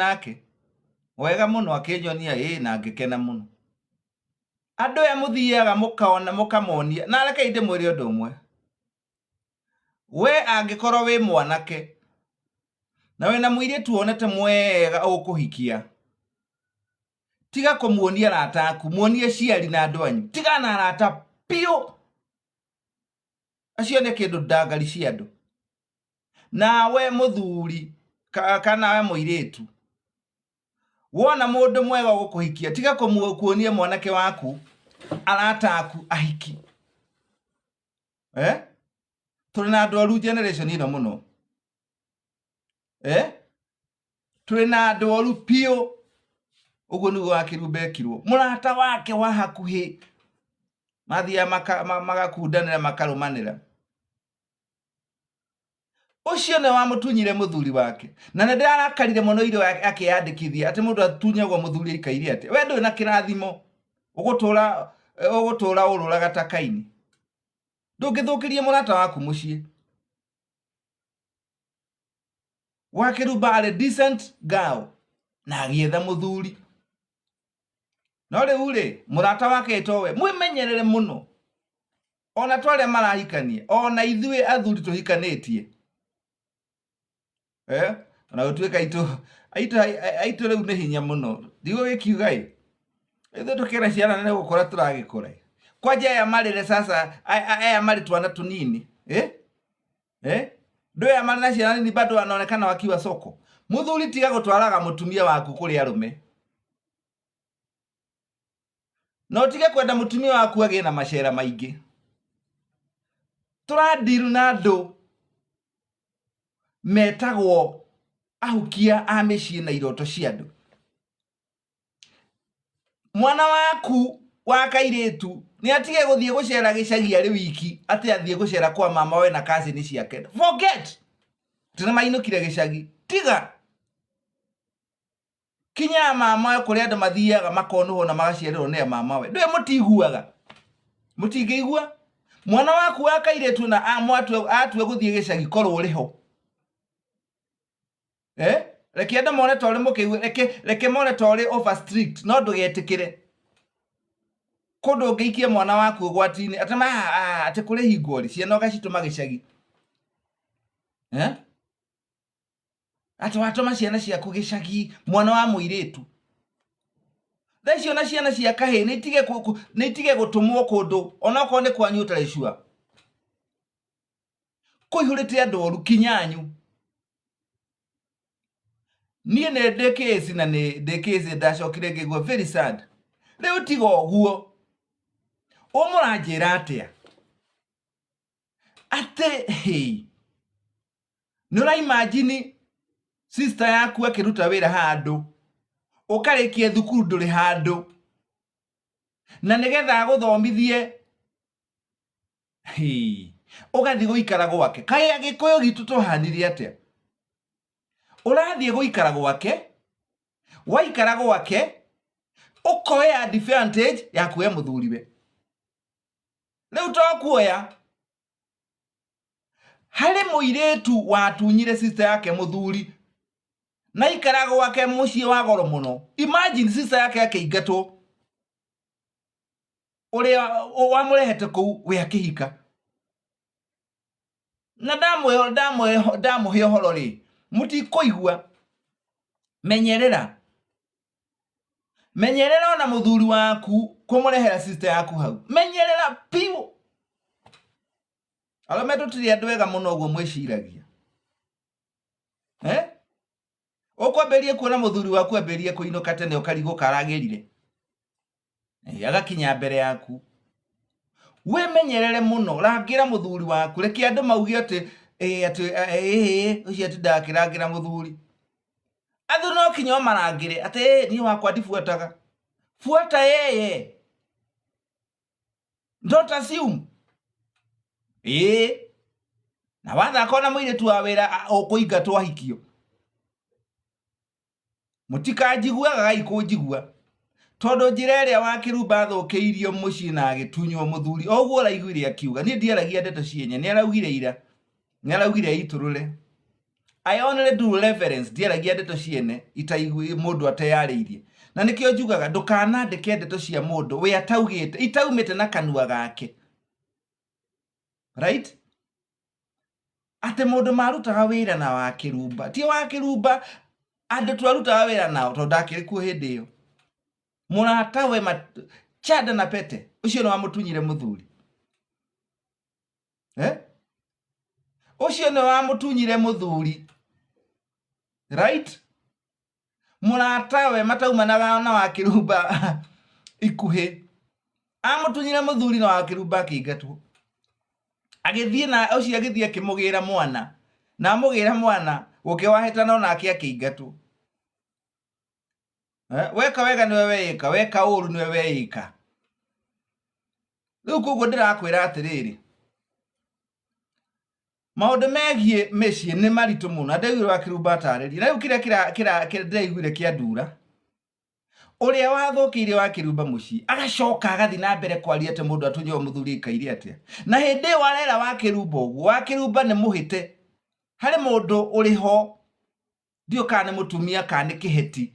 nake wega muno akinyonia na ngikena muno andu ya muthiaga mukaona mukamonia na reke inde mwiri undu umwe we angikorwo wi mwanake na we na muiritu wonete mwega ukuhikia tiga kumuonia rataku muonie ciari na andu anyu tiga na rata pio acio ne kindu ndangari cia andu na we muthuri kana we muiritu wona mundu mwega gukuhikia tiga kumuonia mwanake waku arataku ahiki tuli na andu aru generation ino muno tuli na andu aru pio uguo niguo akirubekirwo murata wake wa hakuhi mathia magakundanira makarumanira ucio ne wa mutunyire muthuri wake na nende arakarire muno iro akiyandikithia ati mundu atunyagwo muthuri ikaire ati we ndu na kirathimo ugutura ururaga takaini ndungithukirie murata waku mucii wakiruba are decent girl na agietha muthuri no riu ri murata wake itowe mwimenyerere muno ona twale marahikanie ona ithue athuri tuhikanitie na utuika aitu riu ni hinya muno ndigo gikiugai ithu tukira ciana ne gukora turagikora kwaje ya marire sasa aya mari twana tunini ndo ya mari na ciana ni bado anaonekana wakiwa soko muthuri tiga gutwaraga mutumia waku kuri arume no tige kwenda mutumia waku agie na mashera maingi turadiru na andu metagwo ahukia ameshie na iroto cia andu mwana waku wa kairetu ni atige guthie gucera gicagi ari wiki ati athie gucera kwa mama we na cousin ciake forget tena mainukire gicagi tiga kinya mama kuri andu mathiaga makonuho na magaciarwo ne mama we ndwe mutingigua mwana waku wa kairetu na atwe guthie gicagi korwo riho reke andu mone tore mukigu reke mone tore over strict no ndugetikire kundu ngiikie mwana waku gwatini atama ati kuri hingori ciana gacituma gicagi ati watuma ciana ciaku gicagi mwana wa muiritu thacio na ciana cia kahe nitige gutumwo kundu onako ni kwanyu tarecua kuihurite andu oru kinyanyu nie ne dekezi na ne dekezi ndacokire ngigwa very sad riu tigo guo umuranjira atia ate nura imagine sister yaku akiruta wira handu ukarikie thukuru nduri handu na nigetha guthomithie ugathi guikara gwake kai agikoyo gitu tuhanire atia urathie guikara gwake waikara gwake ukoya advantage ya kuwe muthuriwe riu tokuoya hari muiretu watunyire sister yake muthuri na ikara gwake mucii wa goro muno imagine sister yake akeingatwo uria wamurehete ku we akihika na damuhe horo ri mutikoigua menyerera ona muthuri waku kumurehera sister yaku hau menyerera piu alometo tiri andu wega muno guo mwiciragia ukwamberie kuona muthuri waku amberie kuinuka tene ukariguka aragirire agakinya mbere yaku we menyerere muno rangira muthuri waku reke andu maugie ati ucio ati ndakirangira muthuri athu no kinyo marangire ati ni wakwa ndifuataga fuata yeye don't assume na watha kona mwire tu awira ukuingatwo ahikio mutikajiguaga gaikujigua tondu njira iria wakirumba thukiirio mucii na agitunywo muthuri oguo raiguire akiuga ni ndiaragia ndeto cienye ni araugire ira ni araugire iturule I only do reference ndiaragia ndeto ciene itaigui mundu ateyariirie na nikio njugaga ndukanandike ndeto cia mundu we ataugite itaumite na kanua gake, right? Ate mundu marutaga wira na wa Kirumba ti wa Kirumba andu twarutaga wira nao tondu akiri ku hindi iyo muratawe Chada na Pete ucio no amutunyire muthuri ucio no amutunyire muthuri, right? Muratawe mataumanaga na wa Kirumba ikuhi amutunyire muthuri na wa Kirumba akiingatwo agithie na ucio agithie kimugira mwana na amugira mwana ukiwahitana nake akiingatwo. Weka wega niwe weika, weka uru niwe weika. Riu koguo ndirakwira atiriri maundu megie mecii ni maritu muno ndaigire wa Kirumba tareri na riu kira ndaiguire kia ndura uria wathukiire wa Kirumba mucii agacoka agathi na mbere kwaria te mundu atunyo muthuri kaire atia na hindi warera wa Kirumba uguo wa Kirumba ni muhite hari mundu uri ho ndio kana mutumia kana kiheti